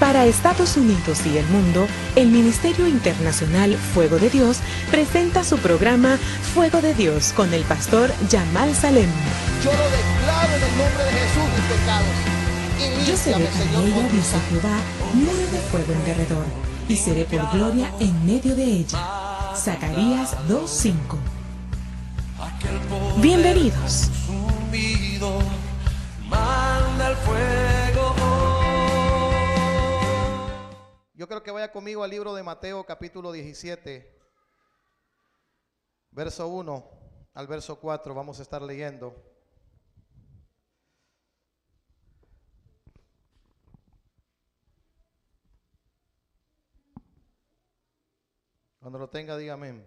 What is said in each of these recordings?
Para Estados Unidos y el mundo, el Ministerio Internacional Fuego de Dios presenta su programa Fuego de Dios con el pastor Yamal Salem. Yo lo declaro en el nombre de Jesús, mis pecados. Yo seré Ilíciame, con Señor, ella, con tu dice sangre. Jehová, muro de fuego en derredor, y seré por gloria en medio de ella. Zacarías 2:5. Bienvenidos. Manda el fuego. Yo creo que vaya conmigo al libro de Mateo, capítulo 17, verso 1 al verso 4. Vamos a estar leyendo. Cuando lo tenga, diga amén.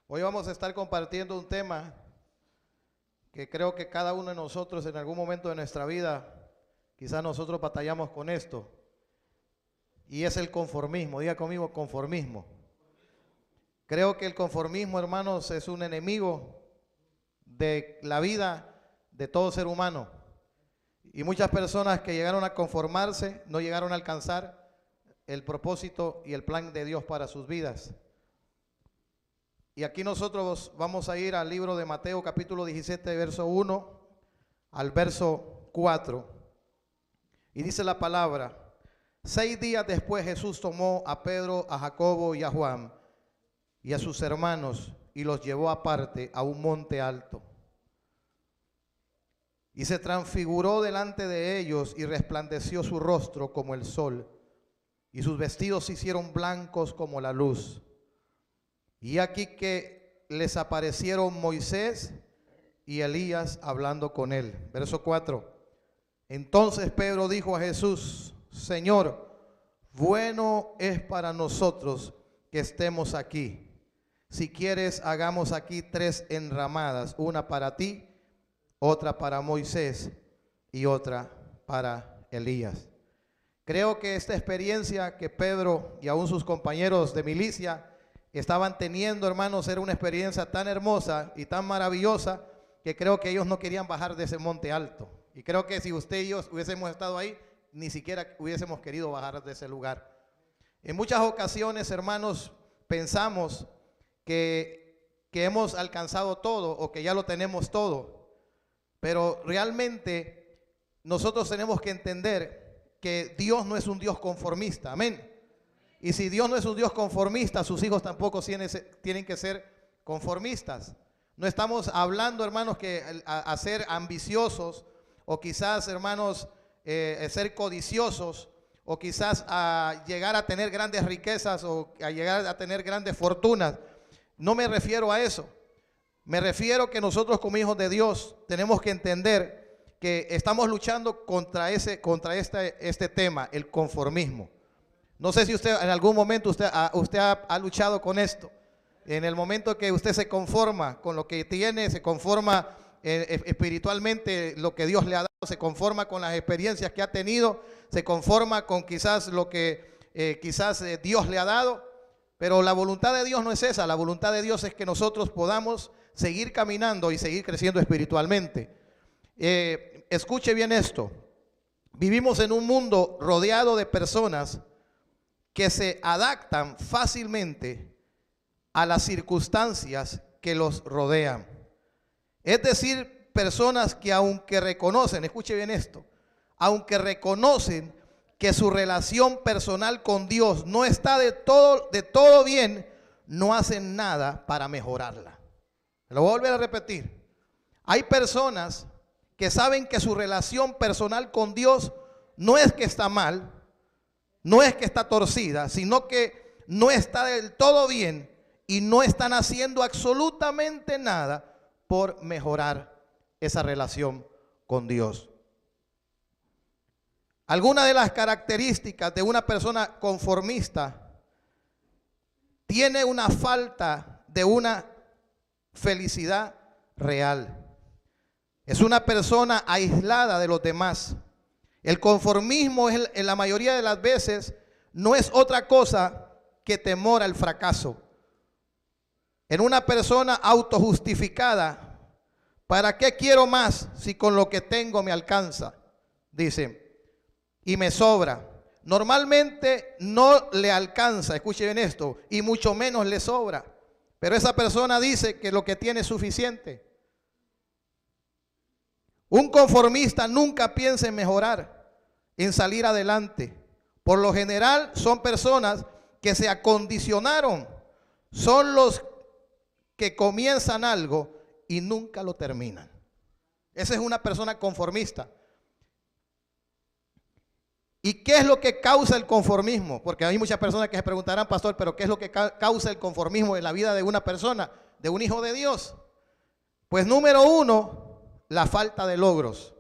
Hoy vamos a estar compartiendo un tema que creo que cada uno de nosotros en algún momento de nuestra vida, quizás nosotros batallamos con esto, y es el conformismo. Diga conmigo, conformismo. Creo que el conformismo, hermanos, es un enemigo de la vida de todo ser humano, y muchas personas que llegaron a conformarse no llegaron a alcanzar el propósito y el plan de Dios para sus vidas. Y aquí nosotros vamos a ir al libro de Mateo capítulo 17, verso 1 al verso 4. Y dice la palabra: 6 días después Jesús tomó a Pedro, a Jacobo y a Juan y a sus hermanos y los llevó aparte a un monte alto. Y se transfiguró delante de ellos y resplandeció su rostro como el sol, y sus vestidos se hicieron blancos como la luz. Y aquí que les aparecieron Moisés y Elías hablando con él. Verso 4. Entonces Pedro dijo a Jesús: Señor, bueno es para nosotros que estemos aquí. Si quieres, hagamos aquí 3 enramadas, una para ti, otra para Moisés y otra para Elías. Creo que esta experiencia que Pedro y aún sus compañeros de milicia estaban teniendo, hermanos, era una experiencia tan hermosa y tan maravillosa que creo que ellos no querían bajar de ese monte alto. Y creo que si usted y yo hubiésemos estado ahí, ni siquiera hubiésemos querido bajar de ese lugar. En muchas ocasiones, hermanos, pensamos que hemos alcanzado todo o que ya lo tenemos todo. Pero realmente nosotros tenemos que entender que Dios no es un Dios conformista. Amén. Y si Dios no es un Dios conformista, sus hijos tampoco tienen que ser conformistas. No estamos hablando, hermanos, que a ser ambiciosos o quizás, hermanos, ser codiciosos o quizás a llegar a tener grandes riquezas o a llegar a tener grandes fortunas. No me refiero a eso. Me refiero que nosotros como hijos de Dios tenemos que entender que estamos luchando contra este tema, el conformismo. No sé si usted en algún momento usted ha luchado con esto. En el momento que usted se conforma con lo que tiene, se conforma espiritualmente lo que Dios le ha dado, se conforma con las experiencias que ha tenido, se conforma con quizás lo que Dios le ha dado. Pero la voluntad de Dios no es esa. La voluntad de Dios es que nosotros podamos seguir caminando y seguir creciendo espiritualmente. Escuche bien esto. Vivimos en un mundo rodeado de personas que se adaptan fácilmente a las circunstancias que los rodean. Es decir, personas que aunque reconocen, escuche bien esto, aunque reconocen que su relación personal con Dios no está de todo bien, no hacen nada para mejorarla. Lo voy a volver a repetir. Hay personas que saben que su relación personal con Dios no es que está mal, no es que está torcida, sino que no está del todo bien y no están haciendo absolutamente nada por mejorar esa relación con Dios. Algunas de las características de una persona conformista tiene una falta de una felicidad real. Es una persona aislada de los demás. El conformismo en la mayoría de las veces no es otra cosa que temor al fracaso. En una persona autojustificada ¿Para qué quiero más si con lo que tengo me alcanza? Dice, y me sobra. Normalmente no le alcanza, escuche bien esto, y mucho menos le sobra. Pero esa persona dice que lo que tiene es suficiente. Un conformista nunca piensa en mejorar, en salir adelante. Por lo general son personas que se acondicionaron, son los que comienzan algo y nunca lo terminan. Esa es una persona conformista. ¿Y qué es lo que causa el conformismo? Porque hay muchas personas que se preguntarán, pastor, pero ¿qué es lo que causa el conformismo en la vida de una persona, de un hijo de Dios? Pues número uno, la falta de logros.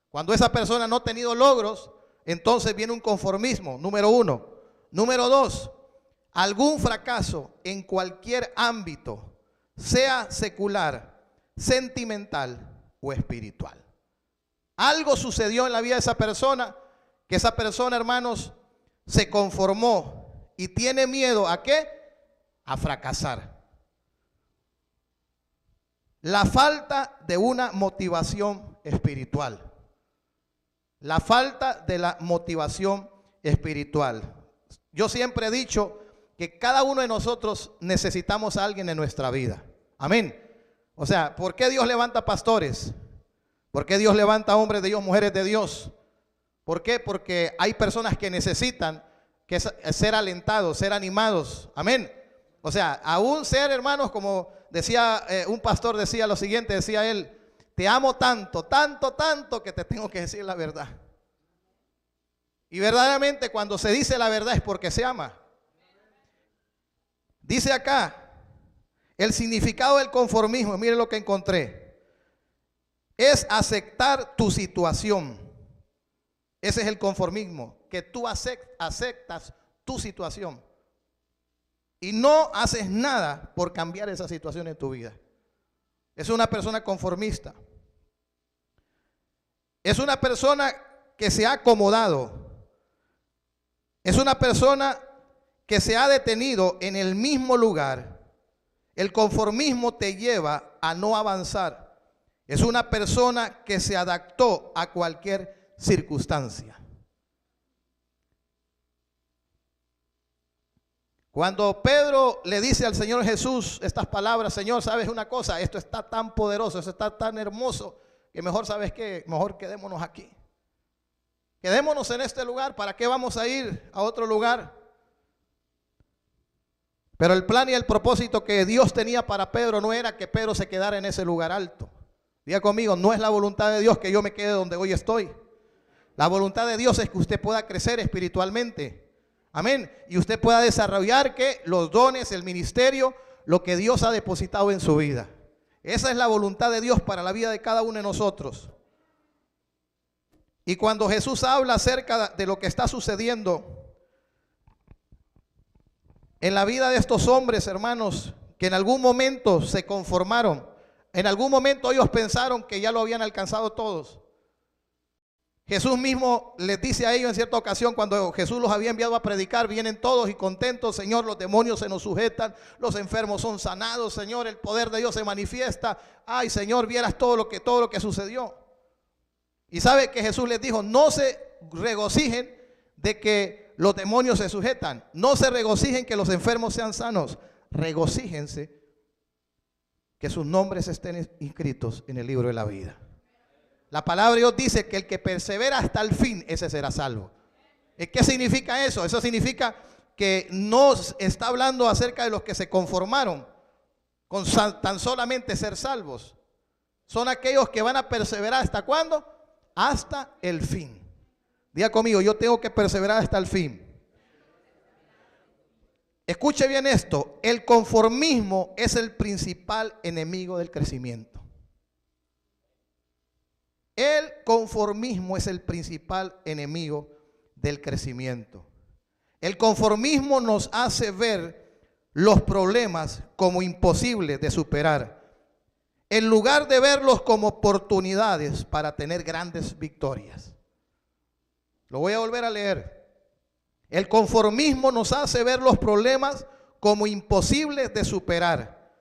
Cuando esa persona no ha tenido logros, entonces viene un conformismo, número uno. Número dos, algún fracaso en cualquier ámbito, sea secular, sentimental o espiritual. Algo sucedió en la vida de esa persona, que esa persona, hermanos, se conformó y tiene miedo ¿a qué? A fracasar. La falta de una motivación espiritual. La falta de la motivación espiritual. Yo siempre he dicho que cada uno de nosotros necesitamos a alguien en nuestra vida. Amén. O sea, ¿por qué Dios levanta pastores? ¿Por qué Dios levanta hombres de Dios, mujeres de Dios? ¿Por qué? Porque hay personas que necesitan ser alentados, ser animados. Amén. O sea, aún ser, hermanos, como decía un pastor, decía lo siguiente, decía él, te amo tanto, tanto, tanto que te tengo que decir la verdad. Y verdaderamente cuando se dice la verdad es porque se ama. Dice acá, el significado del conformismo, mire lo que encontré, es aceptar tu situación. Ese es el conformismo, que tú aceptas tu situación y no haces nada por cambiar esa situación en tu vida. Es una persona conformista. Es una persona que se ha acomodado. Es una persona que se ha detenido en el mismo lugar. El conformismo te lleva a no avanzar. Es una persona que se adaptó a cualquier circunstancia. Cuando Pedro le dice al Señor Jesús estas palabras, Señor, ¿sabes una cosa? Esto está tan poderoso, esto está tan hermoso, que mejor, ¿sabes qué? Mejor quedémonos aquí. Quedémonos en este lugar, ¿para qué vamos a ir a otro lugar? Pero el plan y el propósito que Dios tenía para Pedro no era que Pedro se quedara en ese lugar alto. Diga conmigo, no es la voluntad de Dios que yo me quede donde hoy estoy. La voluntad de Dios es que usted pueda crecer espiritualmente. Amén. Y usted pueda desarrollar que los dones, el ministerio, lo que Dios ha depositado en su vida. Esa es la voluntad de Dios para la vida de cada uno de nosotros. Y cuando Jesús habla acerca de lo que está sucediendo en la vida de estos hombres, hermanos, que en algún momento se conformaron, en algún momento ellos pensaron que ya lo habían alcanzado todos. Jesús mismo les dice a ellos en cierta ocasión, cuando Jesús los había enviado a predicar, vienen todos y contentos, Señor, los demonios se nos sujetan, los enfermos son sanados, Señor, el poder de Dios se manifiesta. Ay, Señor, vieras todo lo que sucedió. Y sabe que Jesús les dijo, no se regocijen de que los demonios se sujetan, no se regocijen que los enfermos sean sanos, regocíjense que sus nombres estén inscritos en el libro de la vida. La palabra de Dios dice que el que persevera hasta el fin, ese será salvo. ¿Qué significa eso? Eso significa que no está hablando acerca de los que se conformaron con tan solamente ser salvos. Son aquellos que van a perseverar ¿hasta cuándo? Hasta el fin. Diga conmigo, yo tengo que perseverar hasta el fin. Escuche bien esto, el conformismo es el principal enemigo del crecimiento. El conformismo es el principal enemigo del crecimiento. El conformismo nos hace ver los problemas como imposibles de superar, en lugar de verlos como oportunidades para tener grandes victorias. Lo voy a volver a leer. El conformismo nos hace ver los problemas como imposibles de superar,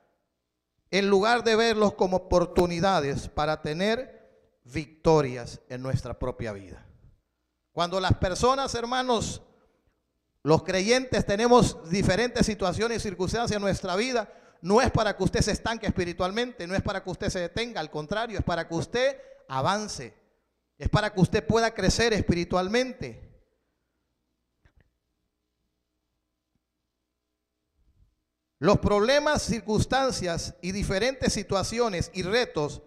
en lugar de verlos como oportunidades para tener victorias en nuestra propia vida. Cuando las personas, hermanos, los creyentes tenemos diferentes situaciones y circunstancias en nuestra vida, no es para que usted se estanque espiritualmente, no es para que usted se detenga, al contrario, es para que usted avance, es para que usted pueda crecer espiritualmente. Los problemas, circunstancias y diferentes situaciones y retos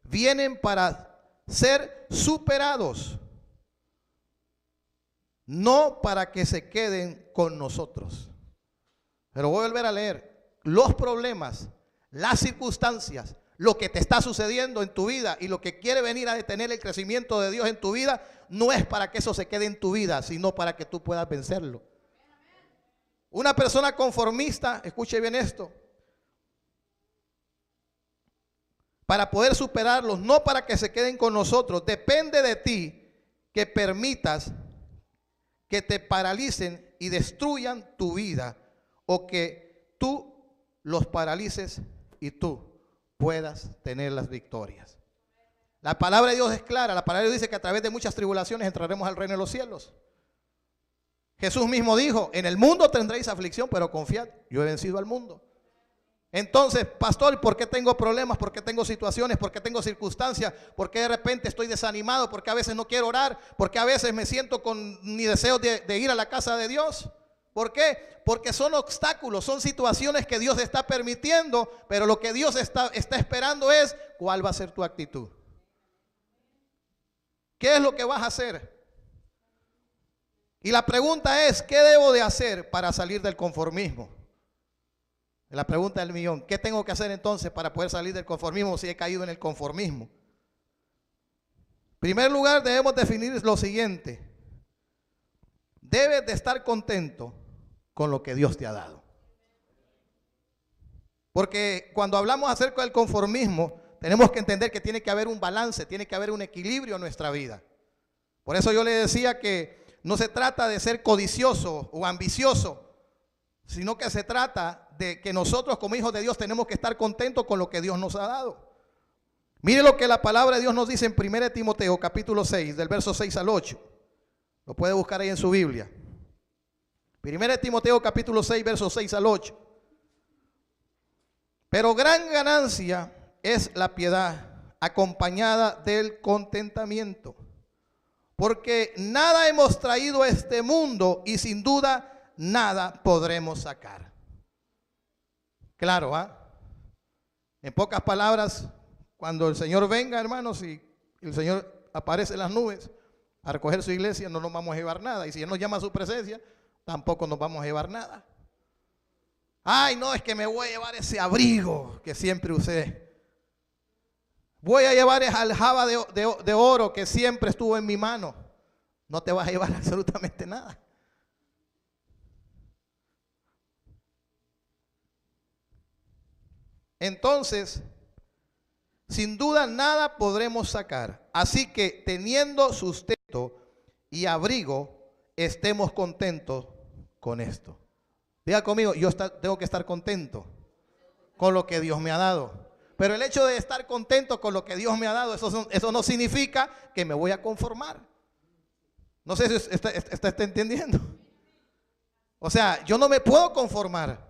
vienen para ser superados, no para que se queden con nosotros. Pero voy a volver a leer. Los problemas, las circunstancias, lo que te está sucediendo en tu vida y lo que quiere venir a detener el crecimiento de Dios en tu vida, no es para que eso se quede en tu vida, sino para que tú puedas vencerlo. Una persona conformista, escuche bien esto, para poder superarlos, no para que se queden con nosotros, depende de ti que permitas que te paralicen y destruyan tu vida, o que tú los paralices y tú puedas tener las victorias. La palabra de Dios es clara. La palabra de Dios dice que a través de muchas tribulaciones entraremos al reino de los cielos. Jesús mismo dijo: en el mundo tendréis aflicción, pero confiad, yo he vencido al mundo. Entonces, pastor, ¿por qué tengo problemas? ¿Por qué tengo situaciones? ¿Por qué tengo circunstancias? ¿Por qué de repente estoy desanimado? ¿Por qué a veces no quiero orar? ¿Por qué a veces me siento con ni deseo de ir a la casa de Dios? ¿Por qué? Porque son obstáculos, son situaciones que Dios está permitiendo, pero lo que Dios está esperando es cuál va a ser tu actitud. ¿Qué es lo que vas a hacer? Y la pregunta es, ¿qué debo de hacer para salir del conformismo? La pregunta del millón, ¿qué tengo que hacer entonces para poder salir del conformismo si he caído en el conformismo? En primer lugar, debemos definir lo siguiente: debes de estar contento con lo que Dios te ha dado. Porque cuando hablamos acerca del conformismo, tenemos que entender que tiene que haber un balance, tiene que haber un equilibrio en nuestra vida. Por eso yo le decía que no se trata de ser codicioso o ambicioso, sino que se trata de que nosotros como hijos de Dios tenemos que estar contentos con lo que Dios nos ha dado. Mire lo que la palabra de Dios nos dice en 1 Timoteo capítulo 6, del verso 6 al 8. Lo puede buscar ahí en su Biblia. 1 Timoteo capítulo 6, versos 6 al 8. Pero gran ganancia es la piedad acompañada del contentamiento, porque nada hemos traído a este mundo y sin duda nada podremos sacar. Claro, en pocas palabras, cuando el Señor venga, hermanos, y el Señor aparece en las nubes a recoger su iglesia, no nos vamos a llevar nada. Y si Él nos llama a su presencia, tampoco nos vamos a llevar nada. Ay, no, es que me voy a llevar ese abrigo que siempre usé. Voy a llevar esa aljaba de oro que siempre estuvo en mi mano. No te vas a llevar absolutamente nada. Entonces, sin duda nada podremos sacar. Así que teniendo sustento y abrigo, estemos contentos con esto. Diga conmigo, tengo que estar contento con lo que Dios me ha dado. Pero el hecho de estar contento con lo que Dios me ha dado, eso no significa que me voy a conformar. No sé si está entendiendo. O sea, yo no me puedo conformar.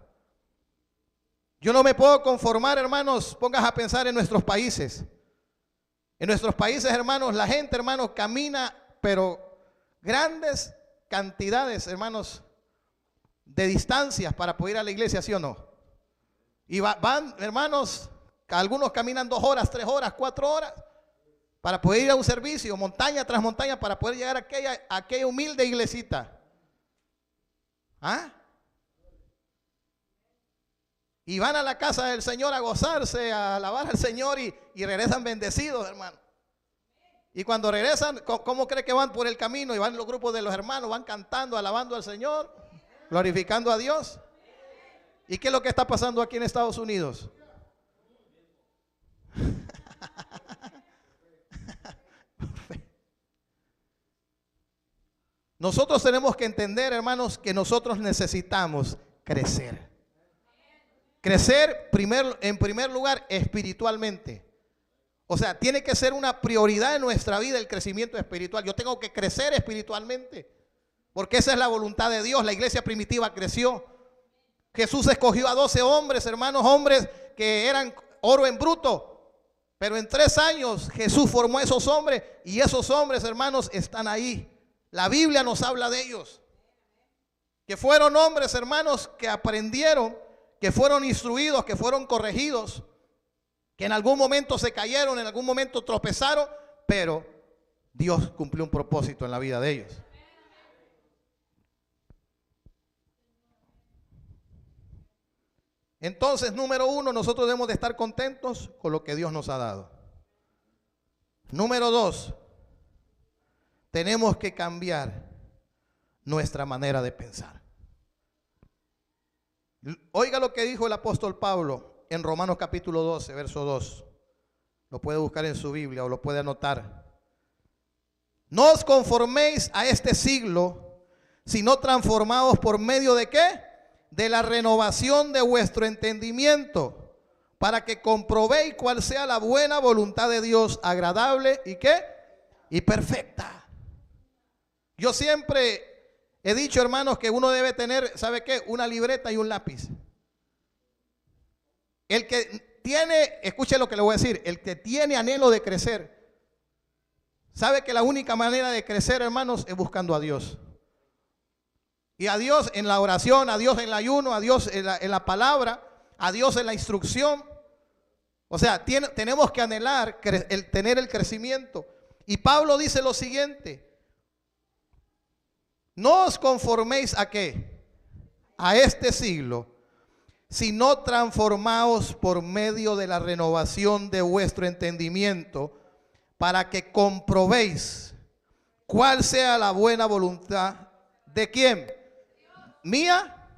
Yo no me puedo conformar, hermanos. Pongas a pensar en nuestros países. En nuestros países, hermanos, la gente, hermanos, camina, pero grandes cantidades, hermanos, de distancias para poder ir a la iglesia, ¿sí o no? Y van, hermanos, algunos caminan 2 horas, 3 horas, 4 horas para poder ir a un servicio, montaña tras montaña, para poder llegar a aquella humilde iglesita. ¿Ah? Y van a la casa del Señor a gozarse, a alabar al Señor y regresan bendecidos, hermano. Y cuando regresan, ¿cómo cree que van por el camino? Y van los grupos de los hermanos, van cantando, alabando al Señor, glorificando a Dios. ¿Y qué es lo que está pasando aquí en Estados Unidos? Nosotros tenemos que entender, hermanos, que nosotros necesitamos crecer. Crecer en primer lugar espiritualmente. O sea, tiene que ser una prioridad en nuestra vida el crecimiento espiritual. Yo tengo que crecer espiritualmente, porque esa es la voluntad de Dios. La iglesia primitiva creció. Jesús escogió a 12 hombres, hermanos, hombres que eran oro en bruto. Pero en 3 años Jesús formó a esos hombres, y esos hombres, hermanos, están ahí. La Biblia nos habla de ellos. Que fueron hombres, hermanos, que aprendieron, que fueron instruidos, que fueron corregidos, que en algún momento se cayeron, en algún momento tropezaron, pero Dios cumplió un propósito en la vida de ellos. Entonces, número 1, nosotros debemos de estar contentos con lo que Dios nos ha dado. Número 2, tenemos que cambiar nuestra manera de pensar. Oiga lo que dijo el apóstol Pablo en Romanos capítulo 12, verso 2. Lo puede buscar en su Biblia o lo puede anotar. No os conforméis a este siglo, sino transformaos por medio de ¿qué? De la renovación de vuestro entendimiento, para que comprobéis cuál sea la buena voluntad de Dios, agradable y ¿qué? Y perfecta. Yo siempre he dicho, hermanos, que uno debe tener, ¿sabe qué? Una libreta y un lápiz. El que tiene, escuche lo que le voy a decir, el que tiene anhelo de crecer, sabe que la única manera de crecer, hermanos, es buscando a Dios. Y a Dios en la oración, a Dios en el ayuno, a Dios en la palabra, a Dios en la instrucción. O sea, tenemos que anhelar tener el crecimiento. Y Pablo dice lo siguiente: no os conforméis a ¿qué? A este siglo, sino transformaos por medio de la renovación de vuestro entendimiento, para que comprobéis cuál sea la buena voluntad de ¿quién? ¿Mía?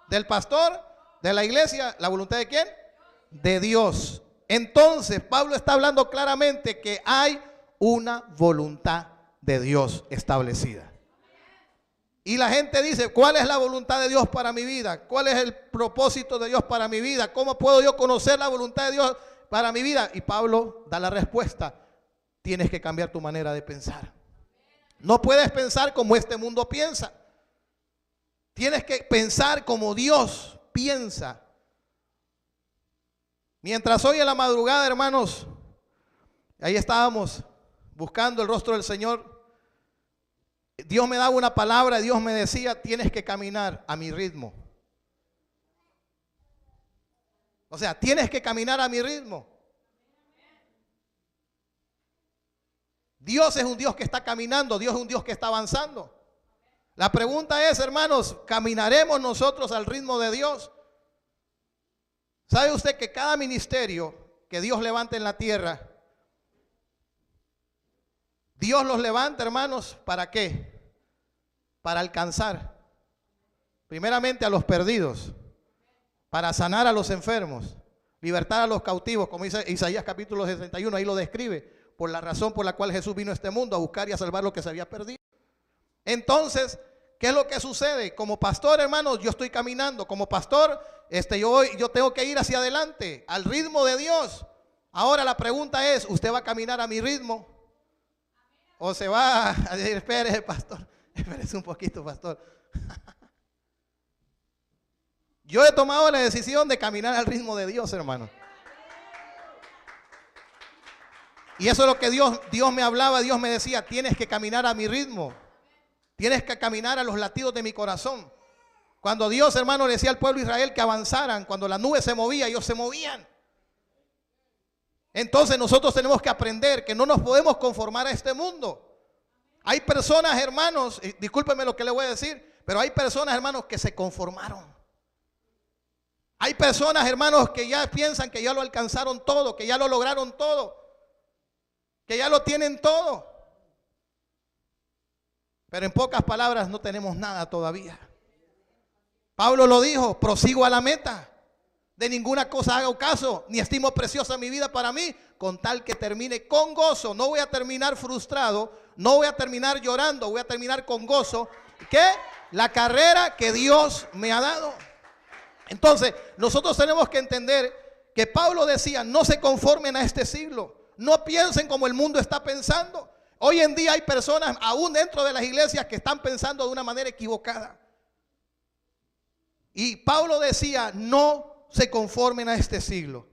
¿Del pastor? ¿De la iglesia? ¿La voluntad de quién? De Dios. Entonces Pablo está hablando claramente que hay una voluntad de Dios establecida. Y la gente dice, ¿cuál es la voluntad de Dios para mi vida? ¿Cuál es el propósito de Dios para mi vida? ¿Cómo puedo yo conocer la voluntad de Dios para mi vida? Y Pablo da la respuesta: tienes que cambiar tu manera de pensar. No puedes pensar como este mundo piensa. Tienes que pensar como Dios piensa. Mientras hoy en la madrugada, hermanos, ahí estábamos buscando el rostro del Señor, Dios me daba una palabra, Dios me decía, tienes que caminar a mi ritmo. O sea, tienes que caminar a mi ritmo. Dios es un Dios que está caminando, Dios es un Dios que está avanzando. La pregunta es, hermanos, ¿caminaremos nosotros al ritmo de Dios? ¿Sabe usted que cada ministerio que Dios levanta en la tierra, Dios los levanta, hermanos, ¿para qué? Para alcanzar primeramente a los perdidos, para sanar a los enfermos, libertar a los cautivos, como dice Isaías capítulo 61, ahí lo describe, por la razón por la cual Jesús vino a este mundo, a buscar y a salvar lo que se había perdido. Entonces, ¿qué es lo que sucede? Como pastor, hermanos, yo estoy caminando. Como pastor, yo tengo que ir hacia adelante, al ritmo de Dios. Ahora la pregunta es, ¿usted va a caminar a mi ritmo? ¿O se va a decir, espere, pastor, espérese un poquito, pastor? Yo he tomado la decisión de caminar al ritmo de Dios, hermano. Y eso es lo que Dios me hablaba, Dios me decía, tienes que caminar a mi ritmo. Tienes que caminar a los latidos de mi corazón. Cuando Dios, hermano, le decía al pueblo de Israel que avanzaran, cuando la nube se movía, ellos se movían. Entonces nosotros tenemos que aprender que no nos podemos conformar a este mundo. Hay personas, hermanos, y discúlpenme lo que le voy a decir, pero hay personas, hermanos, que se conformaron. Hay personas, hermanos, que ya piensan que ya lo alcanzaron todo, que ya lo lograron todo, que ya lo tienen todo. Pero en pocas palabras, no tenemos nada todavía. Pablo lo dijo, prosigo a la meta. De ninguna cosa hago caso, ni estimo preciosa mi vida para mí, con tal que termine con gozo. No voy a terminar frustrado, no voy a terminar llorando, voy a terminar con gozo. ¿Qué? La carrera que Dios me ha dado. Entonces, nosotros tenemos que entender que Pablo decía, no se conformen a este siglo, no piensen como el mundo está pensando. Hoy en día hay personas, aún dentro de las iglesias, que están pensando de una manera equivocada. Y Pablo decía, no se conformen a este siglo,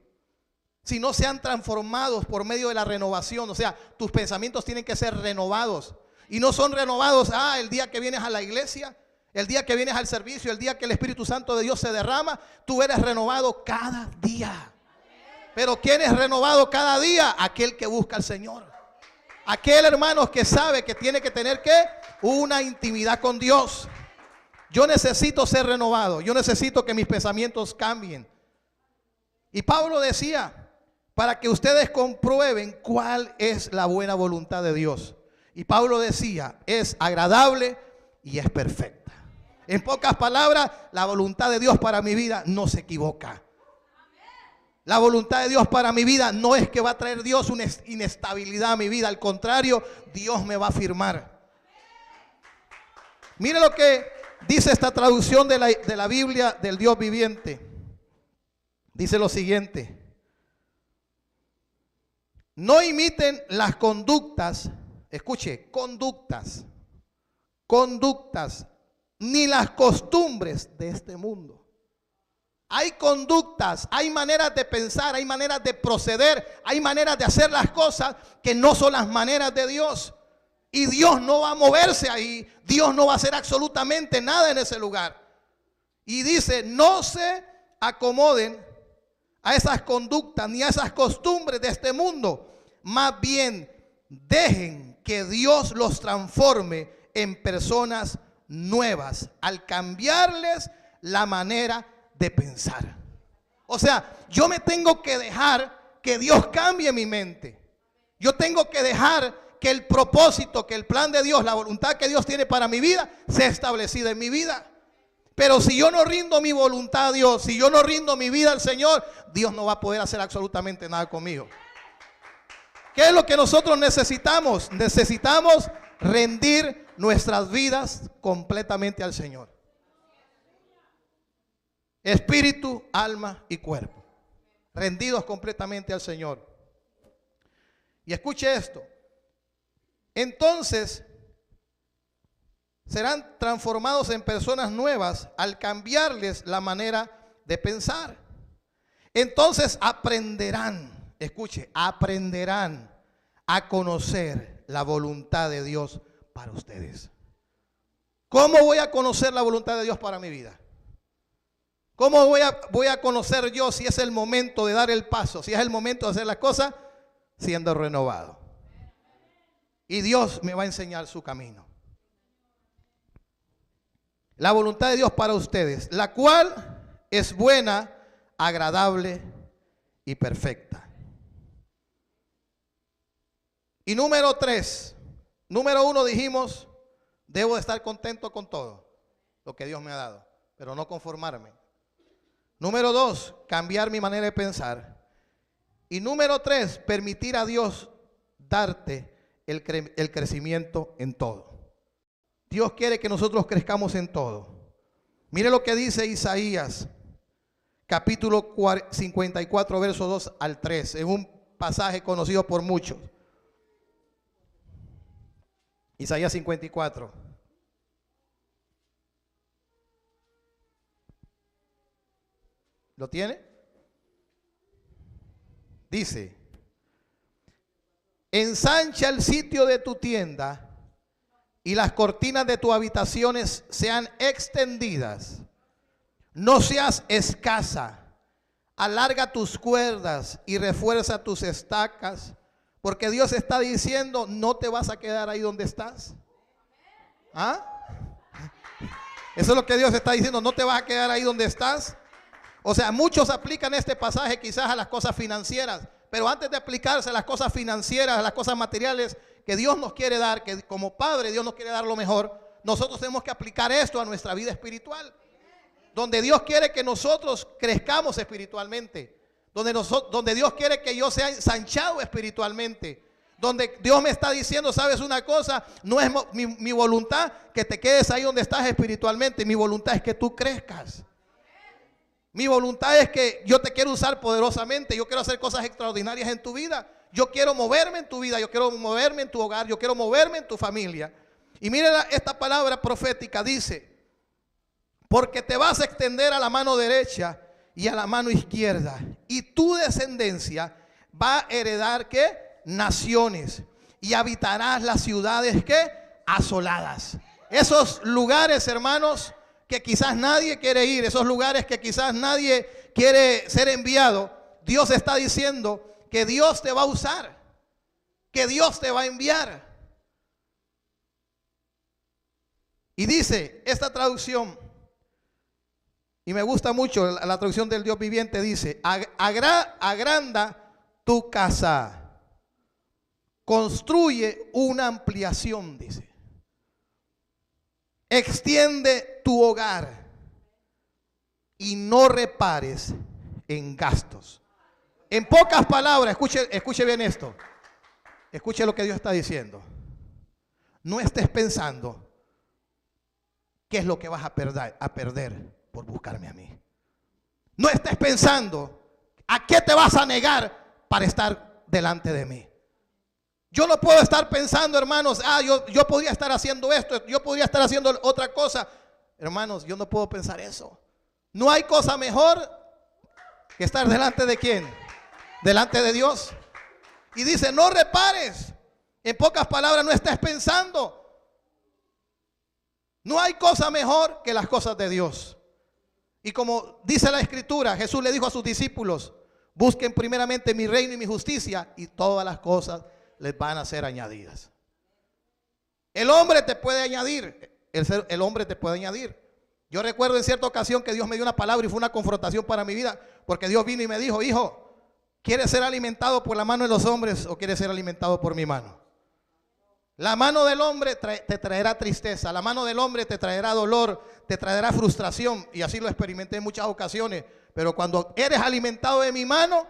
sino sean transformados por medio de la renovación. O sea, tus pensamientos tienen que ser renovados. Y no son renovados, el día que vienes a la iglesia, el día que vienes al servicio, el día que el Espíritu Santo de Dios se derrama. Tú eres renovado cada día. Pero ¿quién es renovado cada día? Aquel que busca al Señor. Aquel, hermano, que sabe que tiene que tener una intimidad con Dios. Yo necesito ser renovado. Yo necesito que mis pensamientos cambien. Y Pablo decía, para que ustedes comprueben cuál es la buena voluntad de Dios. Y Pablo decía, es agradable y es perfecta. En pocas palabras, la voluntad de Dios para mi vida no se equivoca. La voluntad de Dios para mi vida no es que va a traer Dios una inestabilidad a mi vida. Al contrario, Dios me va a afirmar. Mire lo que dice esta traducción de la Biblia del Dios viviente. Dice lo siguiente: no imiten las conductas, escuche, conductas, ni las costumbres de este mundo. Hay conductas, hay maneras de pensar, hay maneras de proceder, hay maneras de hacer las cosas que no son las maneras de Dios. Y Dios no va a moverse ahí, Dios no va a hacer absolutamente nada en ese lugar. Y dice, no se acomoden a esas conductas ni a esas costumbres de este mundo. Más bien, dejen que Dios los transforme en personas nuevas al cambiarles la manera de pensar. O sea, yo me tengo que dejar que Dios cambie mi mente. Yo tengo que dejar que el propósito, que el plan de Dios, la voluntad que Dios tiene para mi vida, sea establecida en mi vida. Pero si yo no rindo mi voluntad a Dios, si yo no rindo mi vida al Señor, Dios no va a poder hacer absolutamente nada conmigo. ¿Qué es lo que nosotros necesitamos? Necesitamos rendir nuestras vidas completamente al Señor. Espíritu, alma y cuerpo. Rendidos completamente al Señor. Y escuche esto. Entonces, serán transformados en personas nuevas al cambiarles la manera de pensar. Entonces aprenderán, escuche, aprenderán a conocer la voluntad de Dios para ustedes. ¿Cómo voy a conocer la voluntad de Dios para mi vida? ¿Cómo voy a conocer yo si es el momento de dar el paso, si es el momento de hacer las cosas? Siendo renovado. Y Dios me va a enseñar su camino. La voluntad de Dios para ustedes, la cual es buena, agradable y perfecta. Y número 3, número 1 dijimos, debo de estar contento con todo lo que Dios me ha dado, pero no conformarme. Número 2, cambiar mi manera de pensar. Y número 3, permitir a Dios darte el crecimiento en todo. Dios quiere que nosotros crezcamos en todo. Mire lo que dice Isaías, capítulo 54, versos 2 al 3. Es un pasaje conocido por muchos. Isaías 54. ¿Lo tiene? Dice: ensancha el sitio de tu tienda y las cortinas de tus habitaciones sean extendidas. No seas escasa. Alarga tus cuerdas y refuerza tus estacas, porque Dios está diciendo, no te vas a quedar ahí donde estás. ¿Ah? Eso es lo que Dios está diciendo, no te vas a quedar ahí donde estás. O sea, muchos aplican este pasaje quizás a las cosas financieras, pero antes de aplicarse a las cosas financieras, a las cosas materiales que Dios nos quiere dar, que como Padre Dios nos quiere dar lo mejor, nosotros tenemos que aplicar esto a nuestra vida espiritual. Donde Dios quiere que nosotros crezcamos espiritualmente, donde Dios quiere que yo sea ensanchado espiritualmente, donde Dios me está diciendo, sabes una cosa, no es mi voluntad que te quedes ahí donde estás espiritualmente, mi voluntad es que tú crezcas. Mi voluntad es que yo te quiero usar poderosamente. Yo quiero hacer cosas extraordinarias en tu vida. Yo quiero moverme en tu vida. Yo quiero moverme en tu hogar. Yo quiero moverme en tu familia. Y mire esta palabra profética. Dice: porque te vas a extender a la mano derecha y a la mano izquierda. Y tu descendencia va a heredar, ¿qué? Naciones. Y habitarás las ciudades, ¿qué? Asoladas. Esos lugares, hermanos, que quizás nadie quiere ir, esos lugares que quizás nadie quiere ser enviado, Dios está diciendo que Dios te va a usar, que Dios te va a enviar. Y dice esta traducción, y me gusta mucho la traducción del Dios viviente, dice: agranda tu casa, construye una ampliación, dice. Extiende tu hogar y no repares en gastos. En pocas palabras, escuche bien esto. Escuche lo que Dios está diciendo. No estés pensando qué es lo que vas a perder por buscarme a mí. No estés pensando a qué te vas a negar para estar delante de mí. Yo no puedo estar pensando, hermanos, yo podría estar haciendo esto, yo podría estar haciendo otra cosa. Hermanos, yo no puedo pensar eso. No hay cosa mejor que estar delante de ¿quién? Delante de Dios. Y dice: no repares. En pocas palabras, no estés pensando. No hay cosa mejor que las cosas de Dios. Y como dice la Escritura, Jesús le dijo a sus discípulos: busquen primeramente mi reino y mi justicia, y todas las cosas les van a ser añadidas. El hombre te puede añadir. El hombre te puede añadir. Yo recuerdo en cierta ocasión que Dios me dio una palabra y fue una confrontación para mi vida, porque Dios vino y me dijo: hijo, ¿quieres ser alimentado por la mano de los hombres o quieres ser alimentado por mi mano? La mano del hombre te traerá tristeza, la mano del hombre te traerá dolor, te traerá frustración, y así lo experimenté en muchas ocasiones. Pero cuando eres alimentado de mi mano,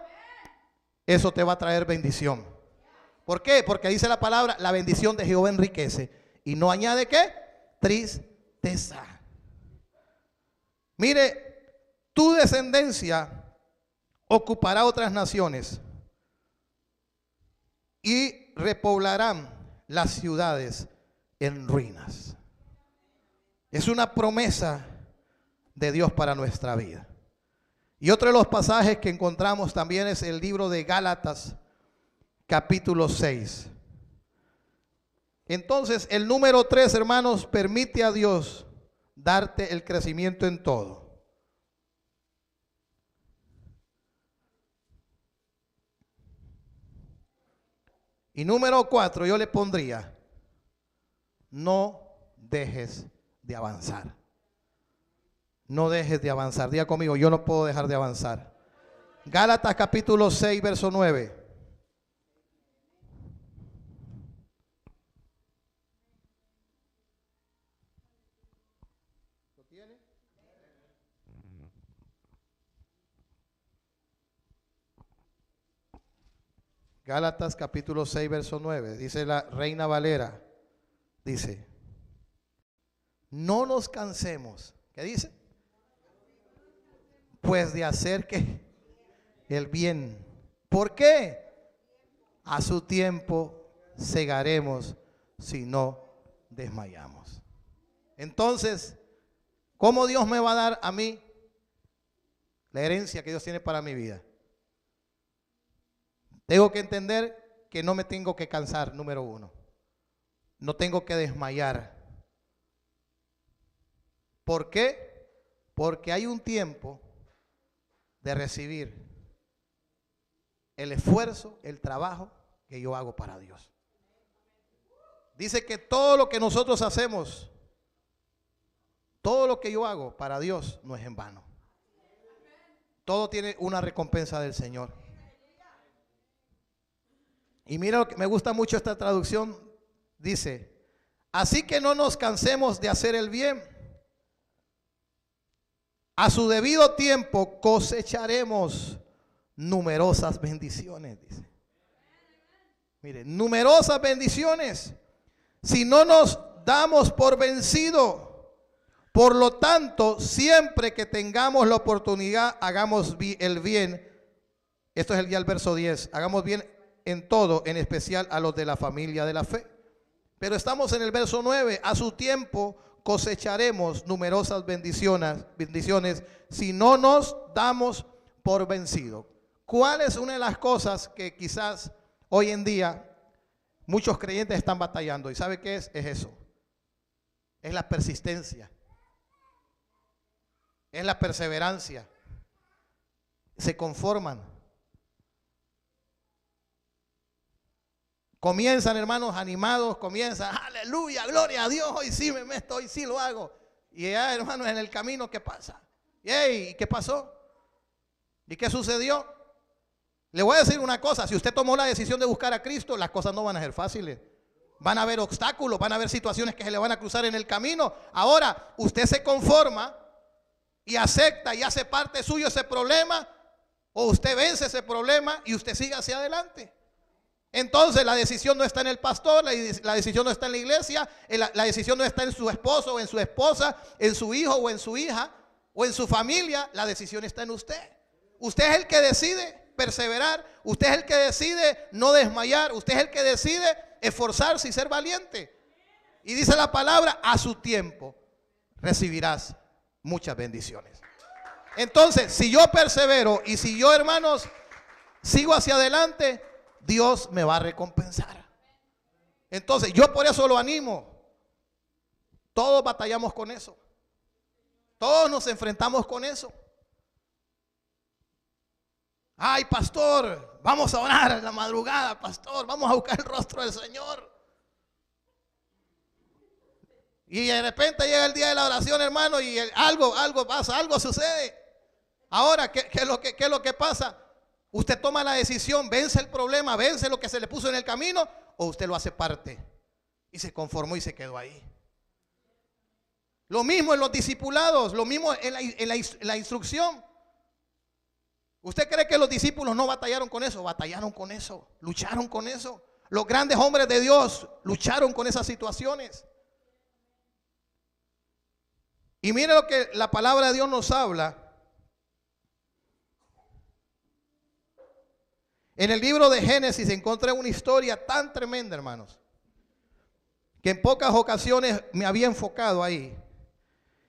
eso te va a traer bendición. ¿Por qué? Porque dice la palabra: la bendición de Jehová enriquece y no añade ¿qué? Tristeza. Mire, tu descendencia ocupará otras naciones y repoblarán las ciudades en ruinas. Es una promesa de Dios para nuestra vida. Y otro de los pasajes que encontramos también es el libro de Gálatas, capítulo 6. Entonces, el número 3, hermanos, permite a Dios darte el crecimiento en todo. Y número 4, yo le pondría: no dejes de avanzar. No dejes de avanzar. Diga conmigo: yo no puedo dejar de avanzar. Gálatas capítulo 6, verso 9. ¿Lo tiene? Gálatas capítulo 6, verso 9. Dice la Reina Valera. Dice: no nos cansemos. ¿Qué dice? Pues de hacer ¿qué? El bien. ¿Por qué? A su tiempo segaremos si no desmayamos. Entonces, ¿cómo Dios me va a dar a mí la herencia que Dios tiene para mi vida? Tengo que entender que no me tengo que cansar, número 1. No tengo que desmayar. ¿Por qué? Porque hay un tiempo de recibir el esfuerzo, el trabajo que yo hago para Dios. Dice que todo lo que nosotros hacemos, todo lo que yo hago para Dios no es en vano. Todo tiene una recompensa del Señor. Y mira lo que me gusta mucho esta traducción. Dice: así que no nos cansemos de hacer el bien. A su debido tiempo cosecharemos numerosas bendiciones, dice. Mire, numerosas bendiciones. Si no nos damos por vencido, Por lo tanto, siempre que tengamos la oportunidad, hagamos el bien. Esto es ya el verso 10. Hagamos bien en todo, en especial a los de la familia de la fe. Pero estamos en el verso 9. A su tiempo cosecharemos numerosas bendiciones si no nos damos por vencidos. ¿Cuál es una de las cosas que quizás hoy en día muchos creyentes están batallando? ¿Y sabe qué es? Es eso. Es la persistencia. Es la perseverancia. Se conforman. Comienzan, hermanos, animados, comienzan, aleluya, gloria a Dios, hoy sí me meto, hoy sí lo hago. Y ya, hermanos, en el camino, ¿qué pasa? ¿Y qué pasó? ¿Y qué sucedió? Le voy a decir una cosa, si usted tomó la decisión de buscar a Cristo, las cosas no van a ser fáciles. Van a haber obstáculos, van a haber situaciones que se le van a cruzar en el camino. Ahora, usted se conforma y acepta y hace parte suyo ese problema, o usted vence ese problema y usted sigue hacia adelante. Entonces la decisión no está en el pastor, la decisión no está en la iglesia, la decisión no está en su esposo o en su esposa, en su hijo o en su hija o en su familia. La decisión está en usted. Usted es el que decide perseverar, usted es el que decide no desmayar, usted es el que decide esforzarse y ser valiente. Y dice la palabra, a su tiempo recibirás muchas bendiciones. Entonces, si yo persevero y si yo, hermanos, sigo hacia adelante, Dios me va a recompensar. Entonces, yo por eso lo animo. Todos batallamos con eso. Todos nos enfrentamos con eso. Ay, pastor, vamos a orar en la madrugada, pastor, vamos a buscar el rostro del Señor. Y de repente llega el día de la oración, hermano, y algo pasa, algo sucede. Ahora, ¿qué es lo que pasa? Usted toma la decisión, vence el problema, vence lo que se le puso en el camino, o usted lo hace parte y se conformó y se quedó ahí. Lo mismo en los discipulados, lo mismo en la instrucción. ¿Usted cree que los discípulos no batallaron con eso? Batallaron con eso, lucharon con eso. Los grandes hombres de Dios lucharon con esas situaciones. Y mire lo que la palabra de Dios nos habla. En el libro de Génesis encontré una historia tan tremenda, hermanos, que en pocas ocasiones me había enfocado ahí.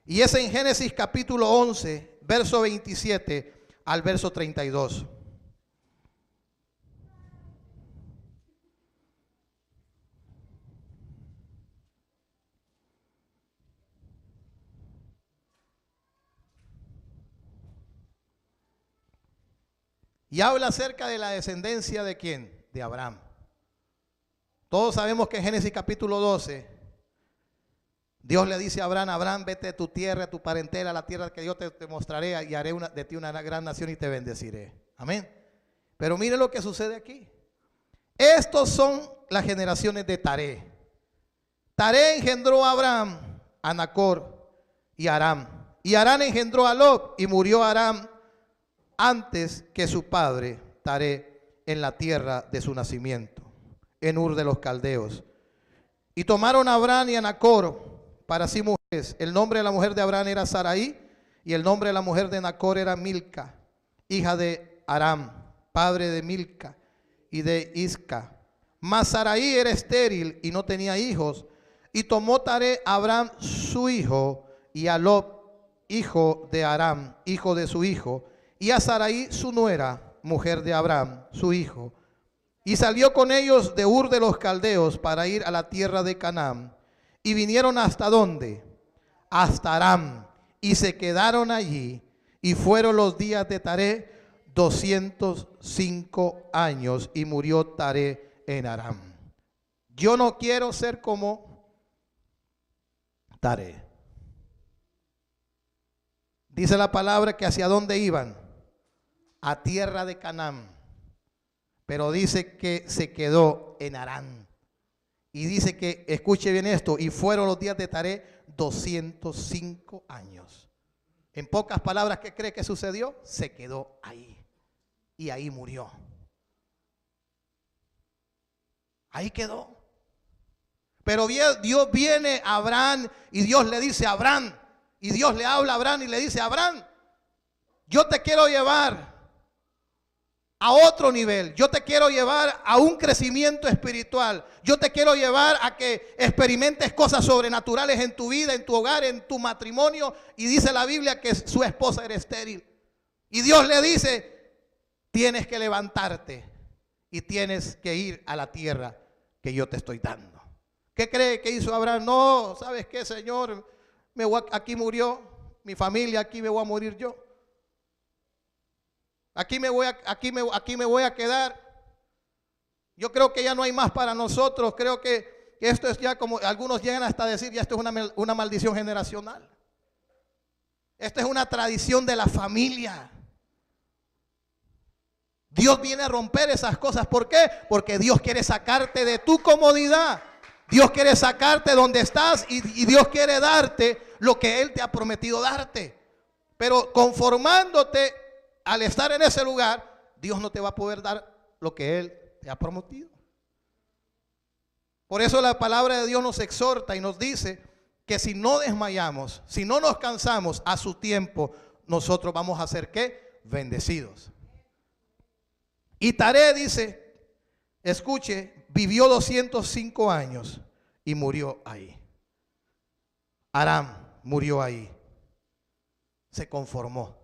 Y es en Génesis capítulo 11, verso 27 al verso 32. Y habla acerca de la descendencia de ¿quién? De Abraham. Todos sabemos que en Génesis capítulo 12, Dios le dice a Abraham, Abraham, vete de tu tierra, de tu parentela, a la tierra que yo te mostraré y haré de ti una gran nación y te bendeciré. Amén. Pero mire lo que sucede aquí. Estos son las generaciones de Taré. Taré engendró a Abraham, a Nacor y a Aram. Y Aram engendró a Lot y murió Aram antes que su padre Taré en la tierra de su nacimiento, en Ur de los Caldeos. Y tomaron a Abraham y a Nacor para sí mujeres. El nombre de la mujer de Abraham era Sarai y el nombre de la mujer de Nacor era Milca, hija de Aram, padre de Milca y de Isca. Mas Sarai era estéril y no tenía hijos. Y tomó Taré a Abraham su hijo y a Lot, hijo de Aram, hijo de su hijo, y a Sarai su nuera, mujer de Abraham, su hijo. Y salió con ellos de Ur de los Caldeos para ir a la tierra de Canaán. Y vinieron hasta ¿dónde? Hasta Aram. Y se quedaron allí. Y fueron los días de Taré 205 años. Y murió Taré en Aram. Yo no quiero ser como Taré. Dice la palabra que hacia dónde iban. A tierra de Canaán. Pero dice que se quedó en Harán. Y dice que, escuche bien esto, y fueron los días de Taré 205 años. En pocas palabras, ¿qué cree que sucedió? Se quedó ahí. Y ahí murió. Ahí quedó. Pero Dios viene a Abraham y Dios le dice a Abraham, Y Dios le habla a Abraham y le dice: Abraham, yo te quiero llevar a otro nivel. Yo te quiero llevar a un crecimiento espiritual. Yo te quiero llevar a que experimentes cosas sobrenaturales en tu vida, en tu hogar, en tu matrimonio. Y dice la Biblia que su esposa era estéril. Y Dios le dice: tienes que levantarte y tienes que ir a la tierra que yo te estoy dando. ¿Qué cree que hizo Abraham? No, ¿sabes qué, Señor? Aquí murió mi familia, aquí me voy a morir yo. Aquí me voy a quedar. Yo creo que ya no hay más para nosotros. Creo que esto es ya, como algunos llegan hasta a decir, ya esto es una maldición generacional. Esto es una tradición de la familia. Dios viene a romper esas cosas. ¿Por qué? Porque Dios quiere sacarte de tu comodidad. Dios quiere sacarte donde estás y Dios quiere darte lo que Él te ha prometido darte. Pero conformándote al estar en ese lugar, Dios no te va a poder dar lo que Él te ha prometido. Por eso la palabra de Dios nos exhorta y nos dice que si no desmayamos, si no nos cansamos a su tiempo, nosotros vamos a ser ¿qué? Bendecidos. Y Taré dice, escuche, vivió 205 años y murió ahí. Aram murió ahí. Se conformó.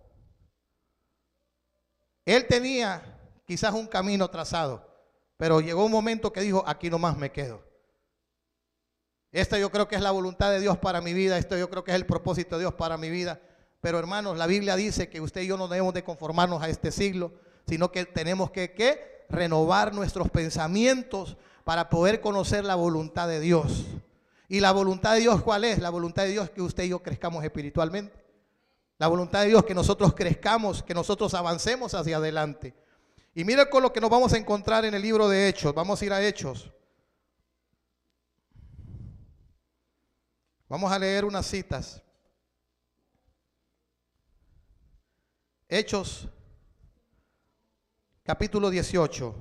Él tenía quizás un camino trazado, pero llegó un momento que dijo, aquí nomás me quedo. Esto yo creo que es la voluntad de Dios para mi vida. Esto yo creo que es el propósito de Dios para mi vida. Pero hermanos, la Biblia dice que usted y yo no debemos de conformarnos a este siglo, sino que tenemos que renovar nuestros pensamientos para poder conocer la voluntad de Dios. ¿Y la voluntad de Dios cuál es? La voluntad de Dios es que usted y yo crezcamos espiritualmente. La voluntad de Dios es que nosotros crezcamos, que nosotros avancemos hacia adelante. Y miren con lo que nos vamos a encontrar en el libro de Hechos. Vamos a ir a Hechos. Vamos a leer unas citas. Hechos, capítulo 18.